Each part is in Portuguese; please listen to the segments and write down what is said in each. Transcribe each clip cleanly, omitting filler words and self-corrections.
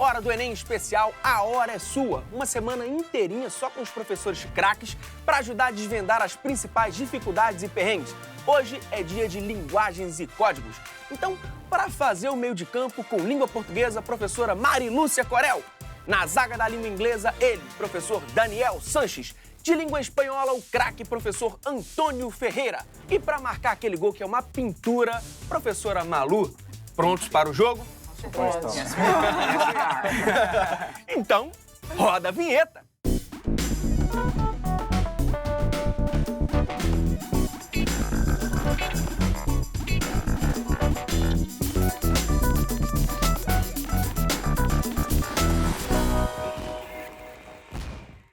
Hora do Enem especial, a hora é sua. Uma semana inteirinha só com os professores craques para ajudar a desvendar as principais dificuldades e perrengues. Hoje é dia de linguagens e códigos. Então, para fazer o meio de campo com língua portuguesa, professora Marilúcia Corel. Na zaga da língua inglesa, ele, professor Daniel Sanches. De língua espanhola, o craque professor Antônio Ferreira. E para marcar aquele gol que é uma pintura, professora Malu. Prontos para o jogo? Então, roda a vinheta.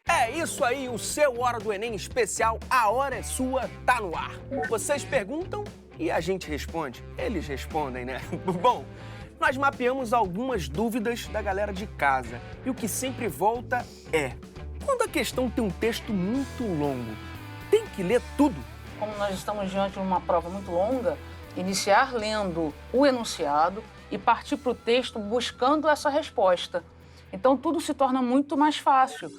É isso aí, o seu Hora do Enem especial, a hora é sua, tá no ar. Vocês perguntam e a gente responde. Eles respondem, né? Bom, nós mapeamos algumas dúvidas da galera de casa. E o que sempre volta é: quando a questão tem um texto muito longo, tem que ler tudo? Como nós estamos diante de uma prova muito longa, iniciar lendo o enunciado e partir para o texto buscando essa resposta. Então, tudo se torna muito mais fácil.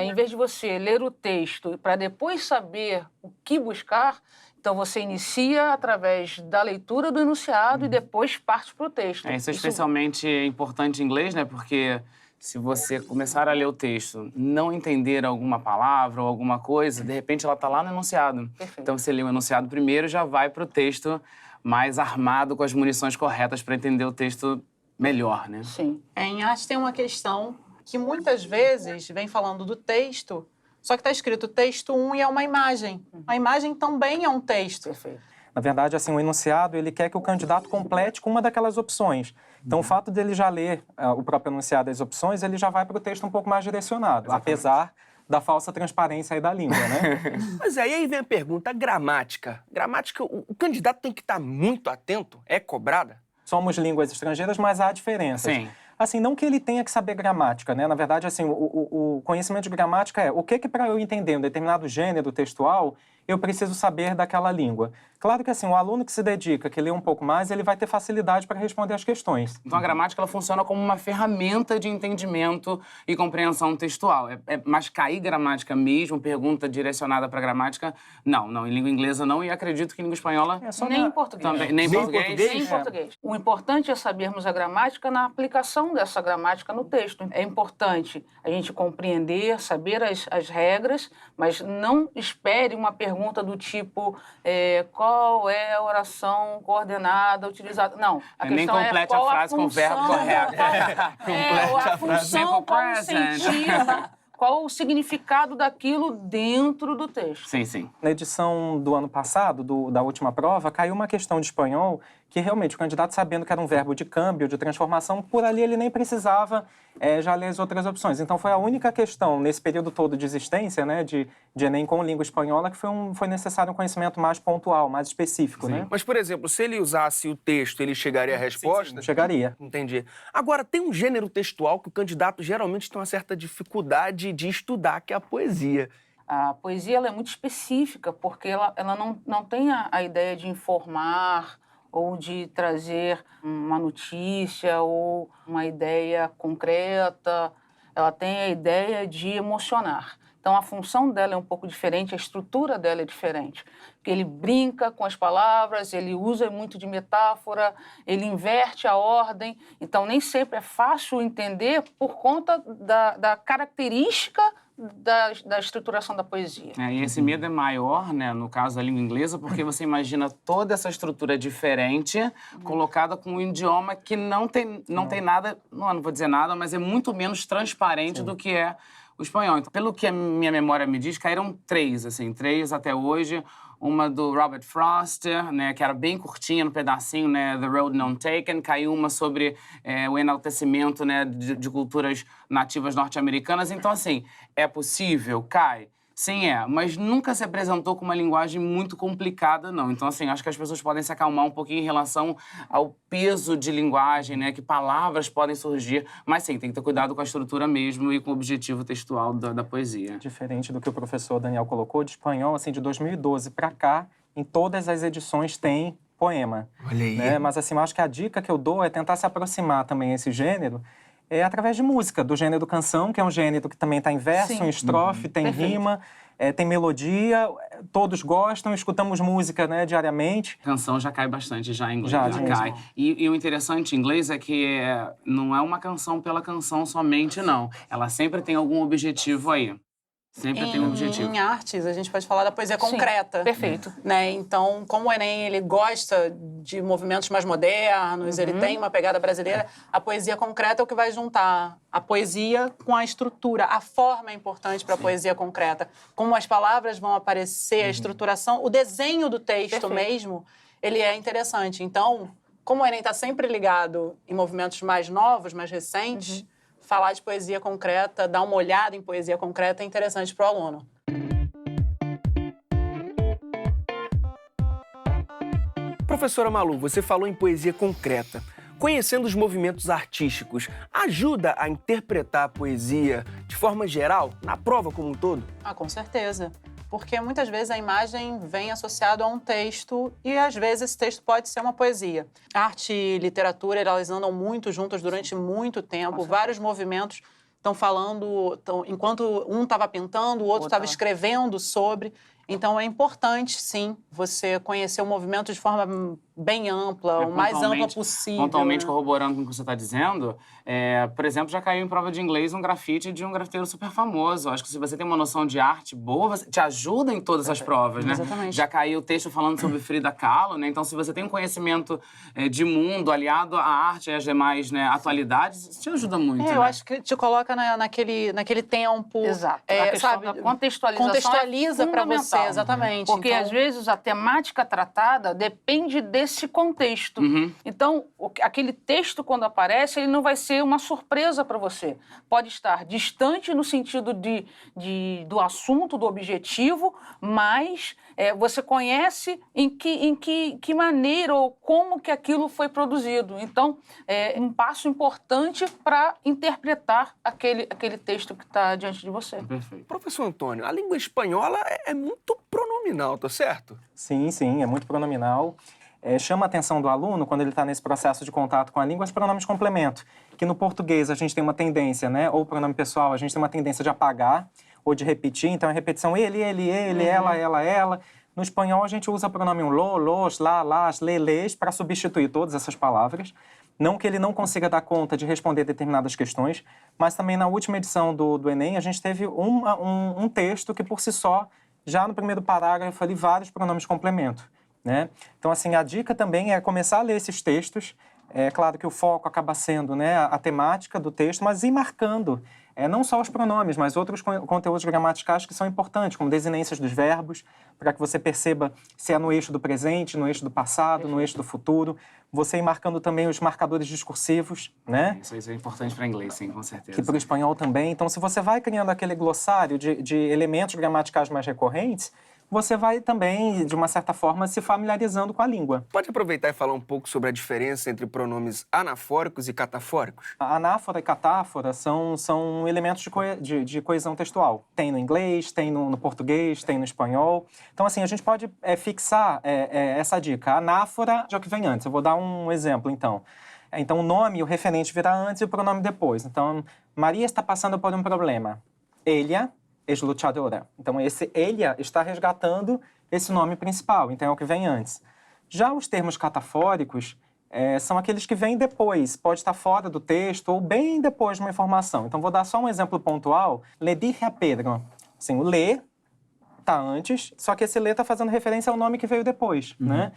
Em vez de você ler o texto para depois saber o que buscar, então você inicia através da leitura do enunciado e depois parte para o texto. Isso é especialmente importante em inglês, né? Porque se você começar a ler o texto, não entender alguma palavra ou alguma coisa, de repente ela está lá no enunciado. Perfeito. Então você lê o enunciado primeiro, já vai para o texto mais armado com as munições corretas para entender o texto melhor, né? Sim. Em arte tem uma questão que muitas vezes vem falando do texto, só que está escrito texto 1 e é uma imagem. A imagem também é um texto. Perfeito. Na verdade, assim, o enunciado, ele quer que o candidato complete com uma daquelas opções. Então, o fato dele já ler o próprio enunciado das opções, ele já vai para o texto um pouco mais direcionado, apesar da falsa transparência aí da língua, né? Mas aí vem a pergunta, a gramática. Gramática, o candidato tem que estar muito atento? É cobrada? Somos línguas estrangeiras, mas há diferenças. Sim. Assim, não que ele tenha que saber gramática, né? Na verdade, assim, o conhecimento de gramática é o que para eu entender um determinado gênero textual, eu preciso saber daquela língua. Claro que, assim, o aluno que se dedica, que lê um pouco mais, ele vai ter facilidade para responder as questões. Então a gramática ela funciona como uma ferramenta de entendimento e compreensão textual. Mas cair gramática mesmo, pergunta direcionada para gramática, não. Em língua inglesa não, e acredito que em língua espanhola Nem em português. também. Nem em português? Nem em português. O importante é sabermos a gramática na aplicação dessa gramática no texto. É importante a gente compreender, saber as regras, mas não espere uma pergunta do tipo qual é a oração coordenada utilizada. Não, a Nem questão complete qual a frase com o verbo correto. Ou a função, qual o sentido, qual o significado daquilo dentro do texto. Sim. Na edição do ano passado, da última prova, caiu uma questão de espanhol que realmente o candidato, sabendo que era um verbo de câmbio, de transformação, por ali ele nem precisava já ler as outras opções. Então foi a única questão, nesse período todo de existência, né, de Enem com língua espanhola, que foi necessário um conhecimento mais pontual, mais específico, né? Mas, por exemplo, se ele usasse o texto, ele chegaria à resposta? Chegaria. Entendi. Agora, tem um gênero textual que o candidato geralmente tem uma certa dificuldade de estudar, que é a poesia. A poesia ela é muito específica, porque ela não tem a ideia de informar ou de trazer uma notícia ou uma ideia concreta. Ela tem a ideia de emocionar. Então, a função dela é um pouco diferente, a estrutura dela é diferente. Porque ele brinca com as palavras, ele usa muito de metáfora, ele inverte a ordem. Então, nem sempre é fácil entender por conta da característica da estruturação da poesia. E esse medo é maior, né, no caso da língua inglesa, porque você imagina toda essa estrutura diferente colocada com um idioma que não tem nada, não vou dizer nada, mas é muito menos transparente do que é o espanhol. Então, pelo que a minha memória me diz, caíram três até hoje. Uma do Robert Frost, né, que era bem curtinha, no pedacinho, né, The Road Not Taken. Caiu uma sobre o enaltecimento, né, de culturas nativas norte-americanas. Então, assim, é possível? Cai. Sim, mas nunca se apresentou com uma linguagem muito complicada, não. Então, assim, acho que as pessoas podem se acalmar um pouquinho em relação ao peso de linguagem, né? Que palavras podem surgir. Mas, sim, tem que ter cuidado com a estrutura mesmo e com o objetivo textual da poesia. Diferente do que o professor Daniel colocou, de espanhol, assim, de 2012 para cá, em todas as edições tem poema. Olha aí. Né? Mas, assim, eu acho que a dica que eu dou é tentar se aproximar também a esse gênero através de música, do gênero canção, que é um gênero que também está em verso, Sim. em estrofe, tem Perfeito. rima, tem melodia, todos gostam, escutamos música, né, diariamente. Canção já cai bastante, já em inglês. Já cai. E o interessante em inglês é que não é uma canção pela canção somente, não. Ela sempre tem algum objetivo aí. Sempre tem um objetivo. Em artes, a gente pode falar da poesia concreta. Sim, perfeito. Né? Então, como o Enem ele gosta de movimentos mais modernos, ele tem uma pegada brasileira, a poesia concreta é o que vai juntar a poesia com a estrutura. A forma é importante para a poesia concreta. Como as palavras vão aparecer, a estruturação, o desenho do texto mesmo, ele é interessante. Então, como o Enem está sempre ligado em movimentos mais novos, mais recentes, falar de poesia concreta, dar uma olhada em poesia concreta é interessante para o aluno. Professora Malu, você falou em poesia concreta. Conhecendo os movimentos artísticos, ajuda a interpretar a poesia de forma geral, na prova como um todo? Com certeza. Porque muitas vezes a imagem vem associada a um texto e, às vezes, esse texto pode ser uma poesia. Arte e literatura, elas andam muito juntas durante muito tempo. Vários movimentos estão falando, enquanto um estava pintando, o outro estava escrevendo sobre. Então, é importante, sim, você conhecer o movimento de forma bem ampla, o mais ampla possível. Pontualmente corroborando com o que você está dizendo, por exemplo, já caiu em prova de inglês um grafite de um grafiteiro super famoso. Acho que se você tem uma noção de arte boa, te ajuda em todas as provas, né? Exatamente. Já caiu o texto falando sobre Frida Kahlo, né? Então, se você tem um conhecimento de mundo aliado à arte e às demais, né, atualidades, isso te ajuda muito, né? Eu acho que te coloca naquele tempo. Exato. A questão da contextualização contextualiza para você, fundamental. exatamente. Porque, então, às vezes, a temática tratada depende desse contexto. Então, aquele texto, quando aparece, ele não vai ser uma surpresa para você. Pode estar distante no sentido do assunto, do objetivo, mas você conhece em que maneira ou como que aquilo foi produzido. Então, é um passo importante para interpretar aquele texto que está diante de você. Perfeito. Professor Antônio, a língua espanhola é muito pronominal, tá certo? Sim, é muito pronominal. Chama a atenção do aluno, quando ele está nesse processo de contato com a língua, os pronomes complemento, que no português a gente tem uma tendência, né, ou pronome pessoal, a gente tem uma tendência de apagar ou de repetir, então é repetição ele, ela. No espanhol a gente usa o pronome lo, los, lá, las, les, para substituir todas essas palavras. Não que ele não consiga dar conta de responder determinadas questões, mas também na última edição do Enem a gente teve um texto que por si só, já no primeiro parágrafo, ali vários pronomes complemento. Né? Então, assim, a dica também é começar a ler esses textos. É claro que o foco acaba sendo, né, a temática do texto, mas ir marcando não só os pronomes, mas outros conteúdos gramaticais que são importantes, como desinências dos verbos, para que você perceba se é no eixo do presente, no eixo do passado, no eixo do futuro. Você ir marcando também os marcadores discursivos, né? Isso é importante para inglês, sim, com certeza. Que para o espanhol também. Então, se você vai criando aquele glossário de elementos gramaticais mais recorrentes, você vai também, de uma certa forma, se familiarizando com a língua. Pode aproveitar e falar um pouco sobre a diferença entre pronomes anafóricos e catafóricos? A anáfora e catáfora são elementos de coesão textual. Tem no inglês, tem no português, tem no espanhol. Então, assim, a gente pode fixar essa dica. A anáfora é o que vem antes. Eu vou dar um exemplo, então. Então, o nome, o referente virá antes e o pronome depois. Então, Maria está passando por um problema. Ella es luchadora. Então, esse ella está resgatando esse nome principal, então é o que vem antes. Já os termos catafóricos são aqueles que vêm depois, pode estar fora do texto ou bem depois de uma informação. Então, vou dar só um exemplo pontual. Le dije a Pedro. Assim, o le está antes, só que esse le está fazendo referência ao nome que veio depois, né?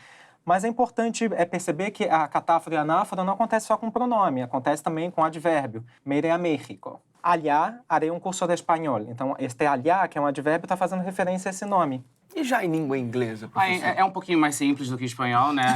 Mas é importante perceber que a catáfora e a anáfora não acontece só com pronome, acontece também com advérbio. Me iré a México. Allá haré um curso de espanhol. Então, este allá, que é um advérbio, está fazendo referência a esse nome. E já em língua inglesa, professor? É um pouquinho mais simples do que o espanhol, né?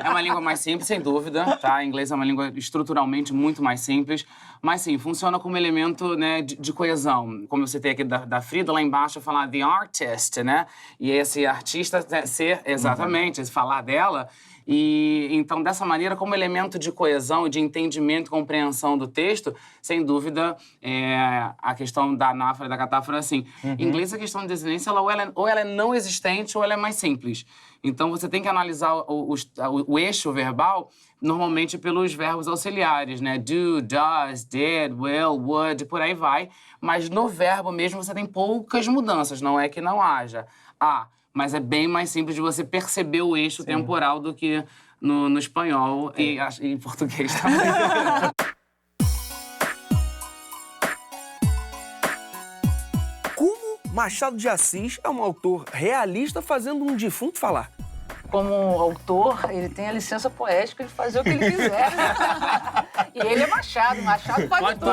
É uma língua mais simples, sem dúvida, tá? O inglês é uma língua estruturalmente muito mais simples, mas sim, funciona como elemento, né, de coesão. Como você tem aqui da Frida, lá embaixo, falar the artist, né? E esse artista ser, exatamente, falar dela. E então, dessa maneira, como elemento de coesão, de entendimento e compreensão do texto, sem dúvida, a questão da anáfora e da catáfora, assim, em inglês a questão de desinência, ou ela é não existente ou ela é mais simples. Então, você tem que analisar o eixo verbal normalmente pelos verbos auxiliares, né? Do, does, did, will, would, por aí vai. Mas no verbo mesmo você tem poucas mudanças, não é que não haja. Mas é bem mais simples de você perceber o eixo temporal do que no espanhol e em português também. Como Machado de Assis é um autor realista fazendo um defunto falar? Como autor, ele tem a licença poética de fazer o que ele quiser. E ele é Machado pode tudo.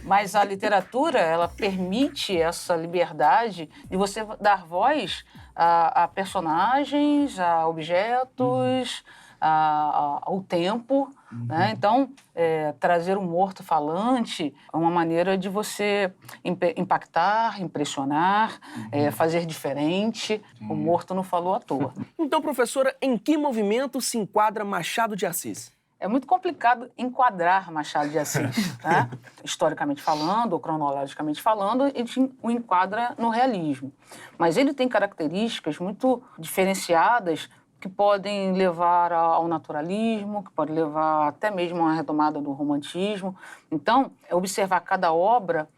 Mas a literatura, ela permite essa liberdade de você dar voz a personagens, a objetos, ao tempo. Né? Então, trazer um morto falante é uma maneira de você impactar, impressionar, fazer diferente. O morto não falou à toa. Então, professora, em que movimento se enquadra Machado de Assis? É muito complicado enquadrar Machado de Assis, tá? Historicamente falando, ou cronologicamente falando, ele o enquadra no realismo. Mas ele tem características muito diferenciadas que podem levar ao naturalismo, que podem levar até mesmo à retomada do romantismo. Então, é observar cada obra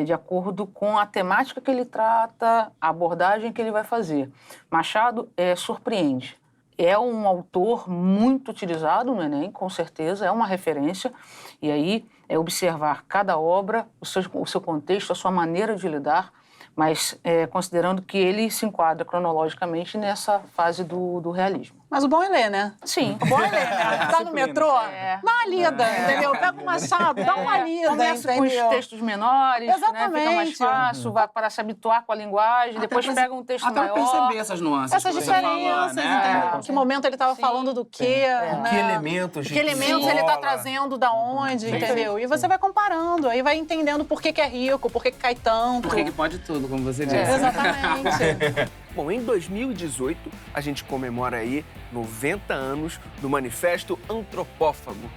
de acordo com a temática que ele trata, a abordagem que ele vai fazer. Machado surpreende. É um autor muito utilizado no Enem, com certeza, é uma referência. E aí é observar cada obra, o seu contexto, a sua maneira de lidar, mas considerando que ele se enquadra cronologicamente nessa fase do realismo. Mas o bom é ler, né? Sim. O bom é ler, né? Tá no metrô, dá uma lida, entendeu? Pega o Machado, dá uma lida, começa com os textos menores, exatamente. Né? Fica mais fácil, vai para se habituar com a linguagem, depois pega um texto maior. Até perceber essas nuances. Essas diferenças, entendeu? Que momento ele estava falando do quê, né? Que elementos Que elementos ele está trazendo, da onde, entendeu? E você vai comparando, aí vai entendendo por que é rico, por que cai tanto. Por que pode tudo, como você disse. Exatamente. Bom, em 2018, a gente comemora aí 90 anos do Manifesto Antropófago.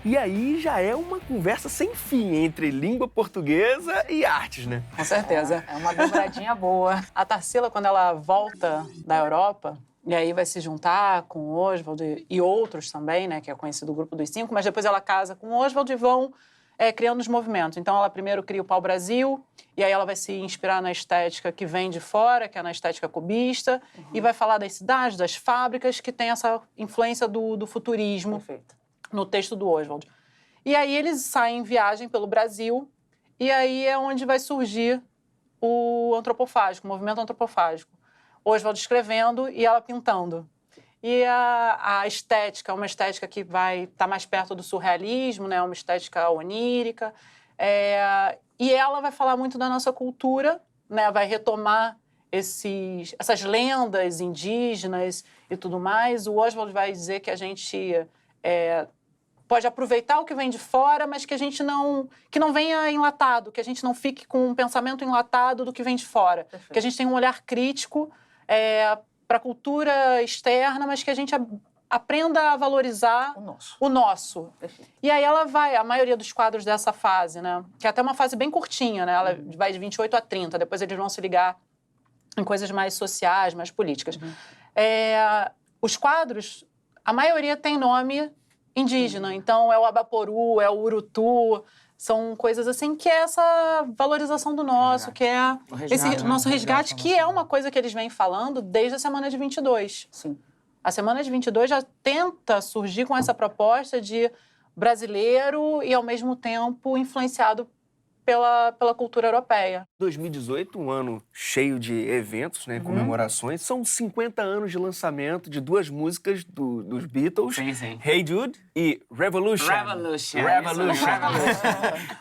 E aí já é uma conversa sem fim entre língua portuguesa e artes, né? Com certeza. É uma dobradinha boa. A Tarsila, quando ela volta da Europa, e aí vai se juntar com o Oswald e outros também, né, que é conhecido o Grupo dos Cinco, mas depois ela casa com o Oswald e vão criando os movimentos. Então, ela primeiro cria o Pau-Brasil, e aí ela vai se inspirar na estética que vem de fora, que é na estética cubista, e vai falar das cidades, das fábricas, que tem essa influência do futurismo. Perfeito. No texto do Oswald. E aí eles saem em viagem pelo Brasil, e aí é onde vai surgir o antropofágico, o movimento antropofágico. Oswald escrevendo e ela pintando. E a estética é uma estética que vai estar mais perto do surrealismo, né? Uma estética onírica. E ela vai falar muito da nossa cultura, né? Vai retomar essas lendas indígenas e tudo mais. O Oswald vai dizer que a gente pode aproveitar o que vem de fora, mas que a gente que não venha enlatado, que a gente não fique com um pensamento enlatado do que vem de fora. Perfeito. Que a gente tenha um olhar crítico para a cultura externa, mas que a gente aprenda a valorizar o nosso. Perfeito. E aí a maioria dos quadros dessa fase, né, que é até uma fase bem curtinha, né, ela vai de 28 a 30, depois eles vão se ligar em coisas mais sociais, mais políticas. Os quadros, a maioria tem nome indígena, então é o Abaporu, é o Urutu, são coisas assim que é essa valorização do nosso, que é esse nosso resgate, que é uma coisa que eles vêm falando desde a semana de 22. Sim. A semana de 22 já tenta surgir com essa proposta de brasileiro e, ao mesmo tempo, influenciado pela cultura europeia. 2018, um ano cheio de eventos, né, comemorações. São 50 anos de lançamento de duas músicas dos Beatles. Sim. Hey Jude e Revolution. Revolution.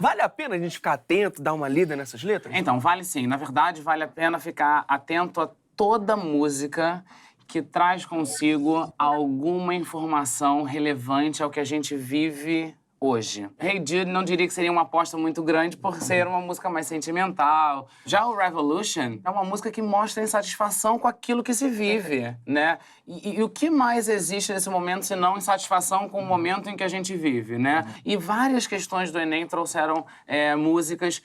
Vale a pena a gente ficar atento, dar uma lida nessas letras? Então, vale sim. Na verdade, vale a pena ficar atento a toda música que traz consigo alguma informação relevante ao que a gente vive hoje. Hey Jude não diria que seria uma aposta muito grande por ser uma música mais sentimental. Já o Revolution é uma música que mostra insatisfação com aquilo que se vive, né? E o que mais existe nesse momento se não insatisfação com o momento em que a gente vive, né? E várias questões do Enem trouxeram músicas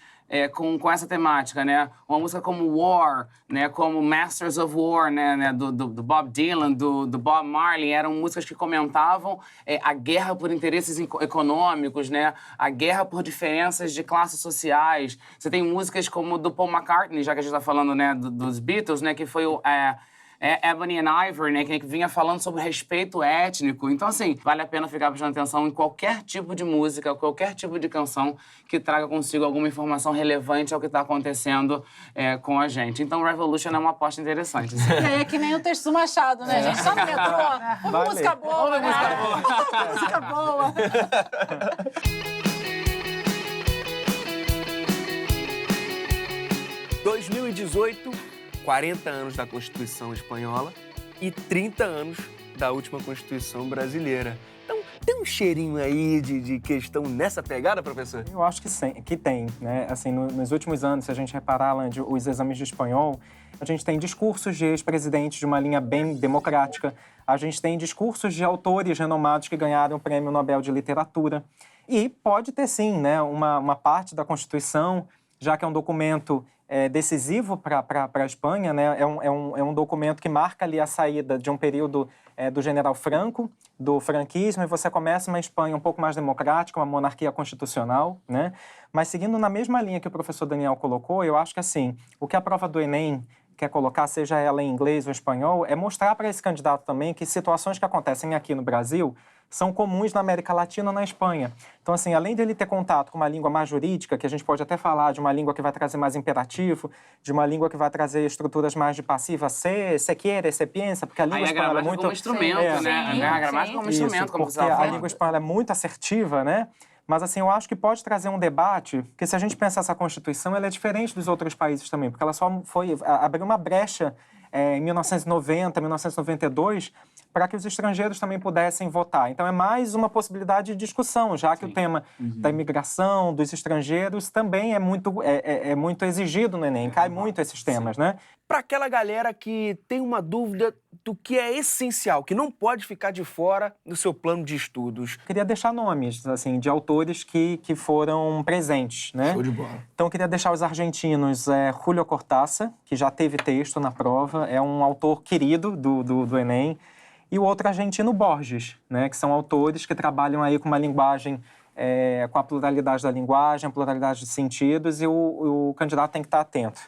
com essa temática, né? Uma música como War, né? Como Masters of War, né? Do Bob Dylan, do Bob Marley, eram músicas que comentavam a guerra por interesses econômicos, né? A guerra por diferenças de classes sociais. Você tem músicas como do Paul McCartney, já que a gente está falando, né? Dos Beatles, né? Que foi o Ebony and Ivory, né, que vinha falando sobre respeito étnico. Então, assim, vale a pena ficar prestando atenção em qualquer tipo de música, qualquer tipo de canção que traga consigo alguma informação relevante ao que está acontecendo com a gente. Então, Revolution é uma aposta interessante. Assim. E aí é que nem o texto do Machado, né, gente? Só no metrô. Ouve música boa, Ouve música boa. Ouve música boa. 2018, 40 anos da Constituição Espanhola e 30 anos da última Constituição Brasileira. Então, tem um cheirinho aí de questão nessa pegada, professor? Eu acho que tem, né? Assim, nos últimos anos, se a gente reparar, Alan, os exames de espanhol, a gente tem discursos de ex-presidentes de uma linha bem democrática, a gente tem discursos de autores renomados que ganharam o Prêmio Nobel de Literatura. E pode ter, sim, né, uma parte da Constituição, já que é um documento decisivo para a Espanha, né? É um documento que marca ali a saída de um período do General Franco, do franquismo, e você começa uma Espanha um pouco mais democrática, uma monarquia constitucional, né? Mas seguindo na mesma linha que o professor Daniel colocou, eu acho que assim, o que a prova do Enem quer colocar, seja ela em inglês ou espanhol, é mostrar para esse candidato também que situações que acontecem aqui no Brasil são comuns na América Latina ou na Espanha. Então, assim, além de ele ter contato com uma língua mais jurídica, que a gente pode até falar de uma língua que vai trazer mais imperativo, de uma língua que vai trazer estruturas mais de passiva, se quiere, se piensa, porque a língua espanhola é muito... como instrumento, né? A gramática como instrumento, como você porque a língua espanhola é muito assertiva, né? Mas, assim, eu acho que pode trazer um debate, porque se a gente pensar essa Constituição, ela é diferente dos outros países também, porque ela só abriu uma brecha em 1990, 1992, para que os estrangeiros também pudessem votar. Então, é mais uma possibilidade de discussão, já que o tema da imigração, dos estrangeiros, também é muito exigido no Enem, cai muito esses temas, né? Para aquela galera que tem uma dúvida do que é essencial, que não pode ficar de fora do seu plano de estudos. Queria deixar nomes, assim, de autores que foram presentes, né? Show de bola. Então, queria deixar os argentinos, Julio Cortázar, que já teve texto na prova, é um autor querido do Enem, e o outro argentino, Borges, né? Que são autores que trabalham aí com uma linguagem, com a pluralidade da linguagem, a pluralidade de sentidos, e o candidato tem que estar atento.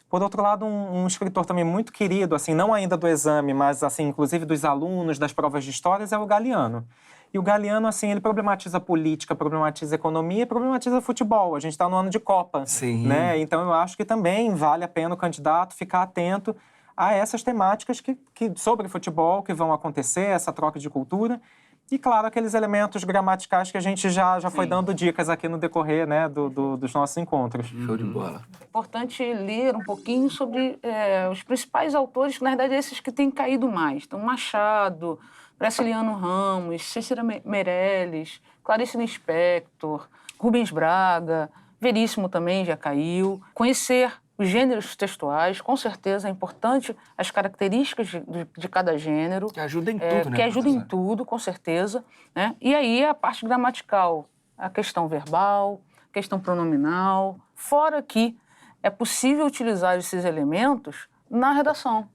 Por outro lado, um escritor também muito querido, assim, não ainda do exame, mas, assim, inclusive dos alunos das provas de histórias, é o Galeano. E o Galeano, assim, ele problematiza política, problematiza economia e problematiza futebol. A gente está no ano de Copa, né? Então, eu acho que também vale a pena o candidato ficar atento a essas temáticas sobre futebol que vão acontecer, essa troca de cultura. E, claro, aqueles elementos gramaticais que a gente já foi dando dicas aqui no decorrer, né, dos nossos encontros. Show de bola. É importante ler um pouquinho sobre os principais autores, que, na verdade, esses que têm caído mais. Então, Machado, Graciliano Ramos, Cícera Meirelles, Clarice Lispector, Rubens Braga, Veríssimo também já caiu. Conhecer os gêneros textuais, com certeza é importante as características de cada gênero. Que ajuda em tudo, né? Que ajuda em tudo, com certeza. Né? E aí a parte gramatical, a questão verbal, a questão pronominal. Fora que é possível utilizar esses elementos na redação.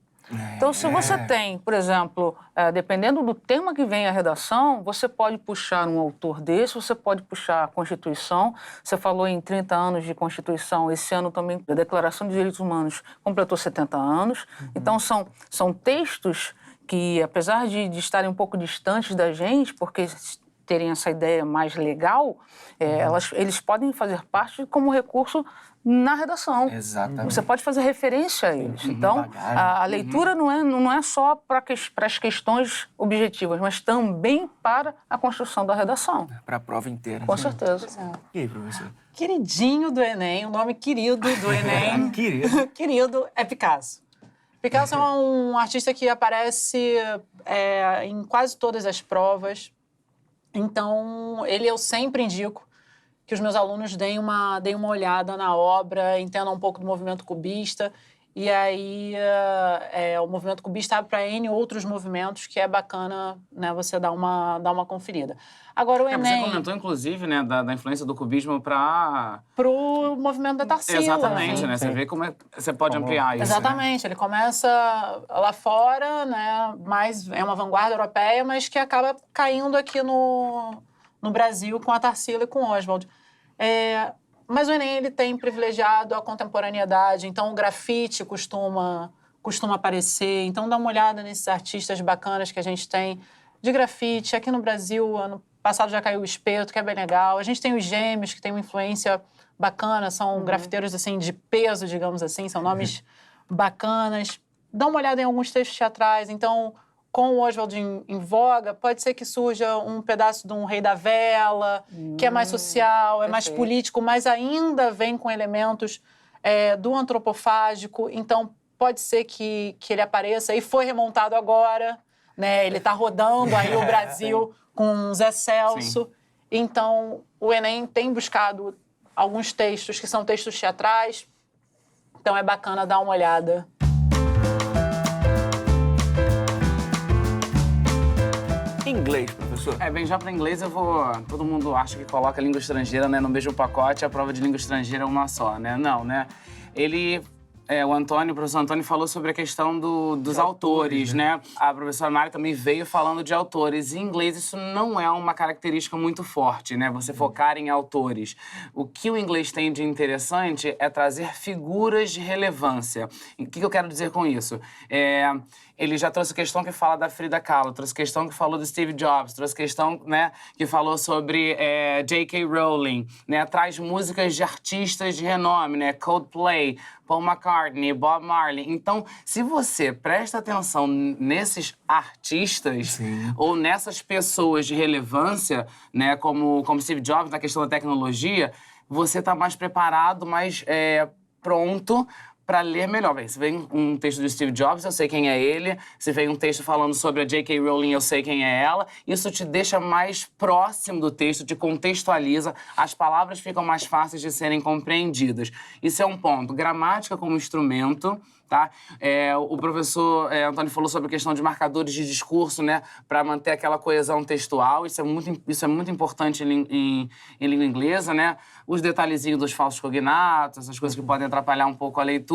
Então, se você tem, por exemplo, dependendo do tema que vem a redação, você pode puxar um autor desse, você pode puxar a Constituição. Você falou em 30 anos de Constituição, esse ano também a Declaração de Direitos Humanos completou 70 anos. Então, são textos que, apesar de estarem um pouco distantes da gente, porque terem essa ideia mais legal, eles podem fazer parte como recurso na redação. Exatamente. Você pode fazer referência a eles. Então, a leitura não é só para as questões objetivas, mas também para a construção da redação. Para a prova inteira. Com certeza. E aí, professor? Queridinho do Enem, o nome querido do Enem. Querido. Querido é Picasso. Picasso é um artista que aparece em quase todas as provas. Então, ele eu sempre indico que os meus alunos deem uma olhada na obra, entendam um pouco do movimento cubista. E aí, o movimento cubista abre para N outros movimentos que é bacana, né, você dar uma conferida. Agora, o Enem... Você comentou, inclusive, né, da influência do cubismo para... Pro movimento da Tarsila. Exatamente, né? Você vê como você pode ampliar isso. Exatamente. Ele começa lá fora, né, mas é uma vanguarda europeia, mas que acaba caindo aqui no Brasil com a Tarsila e com o Oswald. Mas o Enem ele tem privilegiado a contemporaneidade, então o grafite costuma aparecer. Então dá uma olhada nesses artistas bacanas que a gente tem de grafite. Aqui no Brasil, ano passado já caiu o Espeto, que é bem legal. A gente tem os Gêmeos, que tem uma influência bacana, são grafiteiros assim, de peso, digamos assim, são nomes bacanas. Dá uma olhada em alguns textos teatrais. Então, com o Oswald em voga, pode ser que surja um pedaço de um Rei da Vela, que é mais social, é mais político, mas ainda vem com elementos do antropofágico. Então, pode ser que ele apareça. E foi remontado agora, né? Ele está rodando aí o Brasil com Zé Celso. Sim. Então, o Enem tem buscado alguns textos que são textos teatrais. Então, é bacana dar uma olhada. Inglês, professor? Bem, já para inglês eu vou... Todo mundo acha que coloca língua estrangeira, né, no mesmo pacote, a prova de língua estrangeira é uma só, né? Não, né? O professor Antônio falou sobre a questão dos autores, né? A professora Mari também veio falando de autores. Em inglês, isso não é uma característica muito forte, né? Você focar em autores. O que o inglês tem de interessante é trazer figuras de relevância. O que eu quero dizer com isso? Ele já trouxe questão que fala da Frida Kahlo, trouxe questão que falou do Steve Jobs, trouxe questão, né, que falou sobre J.K. Rowling, né? Traz músicas de artistas de renome, né? Coldplay, Paul McCartney, Bob Marley. Então, se você presta atenção nesses artistas ou nessas pessoas de relevância, né, como Steve Jobs na questão da tecnologia, você está mais preparado, mais pronto para ler melhor. Bem, se vem um texto do Steve Jobs, eu sei quem é ele. Se vem um texto falando sobre a J.K. Rowling, eu sei quem é ela. Isso te deixa mais próximo do texto, te contextualiza. As palavras ficam mais fáceis de serem compreendidas. Isso é um ponto. Gramática como instrumento, tá? O professor Antônio falou sobre a questão de marcadores de discurso, né? Para manter aquela coesão textual. Isso é muito importante em língua inglesa, né? Os detalhezinhos dos falsos cognatos, essas coisas que podem atrapalhar um pouco a leitura.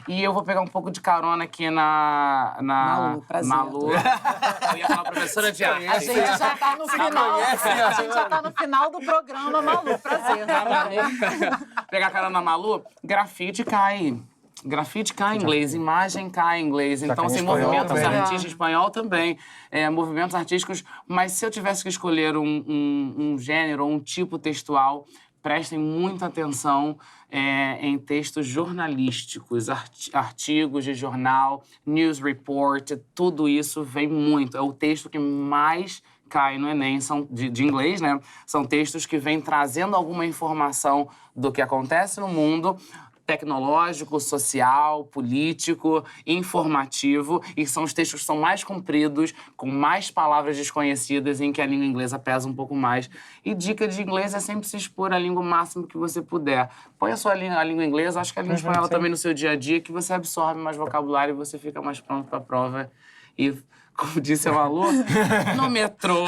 E eu vou pegar um pouco de carona aqui na Malu, prazer. Malu. Eu ia falar professora de arte. A gente já tá no final. A gente já tá no final do programa, Malu. Prazer. Pegar carona na Malu, grafite cai. Grafite cai em inglês, imagem cai em inglês. Então, assim, movimentos artísticos, espanhol também, movimentos artísticos. Mas se eu tivesse que escolher um gênero ou um tipo textual, prestem muita atenção em textos jornalísticos, artigos de jornal, news report, tudo isso vem muito. É o texto que mais cai no Enem, são de inglês, né? São textos que vêm trazendo alguma informação do que acontece no mundo, tecnológico, social, político, informativo, e são os textos que são mais compridos, com mais palavras desconhecidas, em que a língua inglesa pesa um pouco mais. E dica de inglês é sempre se expor à língua o máximo que você puder. Põe a língua inglesa, acho que a língua espanhola também no seu dia a dia, que você absorve mais vocabulário e você fica mais pronto para a prova. E, como disse a Malu, no metrô,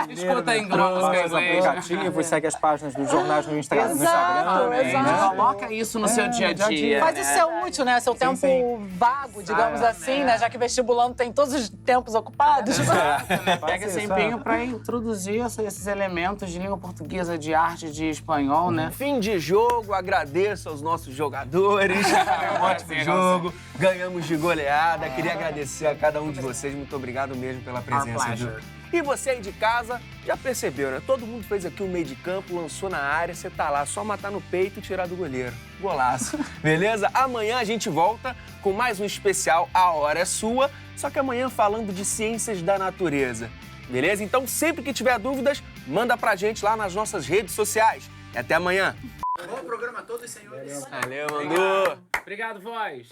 escuta em música, os aplicativos, segue as páginas dos jornais no Instagram. Exato. Coloca isso no seu dia a dia. Mas isso é útil, né? Seu tempo vago, digamos assim, né? Já que vestibulando tem todos os tempos ocupados. Pega esse empenho para introduzir esses elementos de língua portuguesa, de arte, de espanhol, né? Fim de jogo, agradeço aos nossos jogadores. Foi um ótimo jogo, ganhamos de goleada. Queria agradecer a cada um de vocês. Muito obrigado mesmo pela presença. E você aí de casa, já percebeu, né? Todo mundo fez aqui um meio de campo, lançou na área, você tá lá, só matar no peito e tirar do goleiro. Golaço. Beleza? Amanhã a gente volta com mais um especial A Hora é Sua, só que amanhã falando de ciências da natureza. Beleza? Então, sempre que tiver dúvidas, manda pra gente lá nas nossas redes sociais. E até amanhã. Bom programa a todos, senhores. Valeu, Mandu. Obrigado, voz.